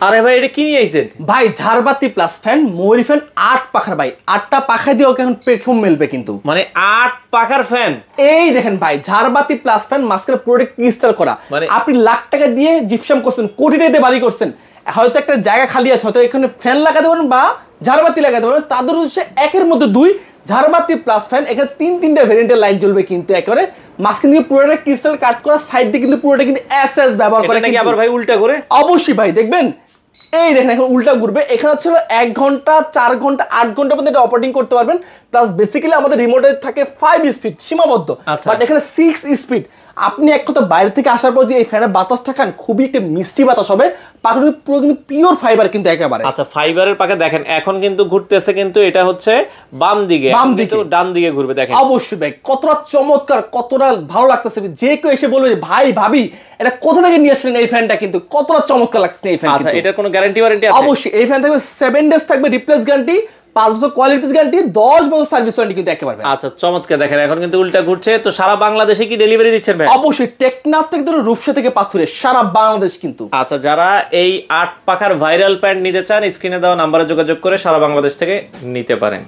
আরে ভাই এটা কি নিয়ে আইছেন ভাই ঝাড়বাতি প্লাস ফ্যান ময়ূরী ফ্যান 8 পাখার ভাই 8টা পাখা দিয়েও এখন পেখম মেলবে কিন্তু মানে 8 পাখার ফ্যান এই দেখেন ভাই ঝাড়বাতি প্লাস ফ্যান মাস্কের প্রোডাক্ট ইনস্টল করা মানে আপনি লাখ টাকা দিয়ে জিপসাম করছেন কোটি টাকা দিয়ে বাড়ি করছেন হয়তো একটা জায়গা খালি আছে হয়তো এখানে ফ্যান লাগাতে পারেন বা ঝাড়বাতি লাগাতে পারেন তাদের হচ্ছে একের মধ্যে দুই ঝাড়বাতি প্লাস ফ্যান এখানে তিনটা ভেরিয়েন্টের লাইট জ্বলবে কিন্তু একেবারে মাঝখান দিয়ে পুরোটা ক্রিস্টাল কাট করা সাইড দিয়ে কিন্তু পুরোটা কিন্তু এসএস ব্যবহার করে নাকি আবার ভাই উল্টা করে অবশ্যই ভাই দেখবেন এই দেখেন এখন উল্টা ঘুরবে এখানে হচ্ছে 1 ঘন্টা 4 ঘন্টা 8 ঘন্টা পর্যন্ত এটা অপারেটিং করতে পারবেন প্লাস বেসিক্যালি আমাদের রিমোটে থাকে 5 স্পিড সীমাবদ্ধ বাট এখানে 6 স্পিড আপনি এক কথা বাইরে থেকে আসার পর যে এই ফ্যানের বাতাসটা খান খুবই একটা মিষ্টি বাতাস হবে পাখা কিন্তু পুরো কিন্তু পিওর ফাইবার কিন্তু একেবারে আচ্ছা ফাইবারের পাখা দেখেন এখন কিন্তু ঘুরতেছে কিন্তু এটা হচ্ছে বাম দিকে কিন্তু ডান দিকে ঘুরবে দেখেন অবশ্যই ভাই কতটা চমৎকার কতটা ভালো লাগতেছে যে কেউ এসে বলবে যে ভাই ভাবি এটা কোথা থেকে নিয়ে আসলেন এই ফ্যানটা কিন্তু কতটা চমৎকার লাগছে এই ফ্যান আচ্ছা এটার কোনো গ্যারান্টি ওয়ারেন্টি আছে অবশ্যই এই ফ্যান থাকবে 7 ডেজ থাকবে রিপ্লেস গ্যারান্টি 5 বছর কোয়ালিটি গ্যারান্টি 10 বছর সার্ভিস ওয়ারেন্টি কিন্তু একেবারে আচ্ছা চমৎকার দেখেন এখন কিন্তু উল্টা ঘুরছে তো সারা বাংলাদেশে কি ডেলিভারি দিচ্ছেন ভাই অবশ্যই টেকনাফ থেকে ধরে রূপসা থেকে পাথরে সারা বাংলাদেশ কিন্তু আচ্ছা যারা এই 8 পাখার ভাইরাল প্যান্ট নিতে চান স্ক্রিনে দেওয়া নম্বরে যোগাযোগ করে সারা বাংলাদেশ থেকে নিতে পারেন।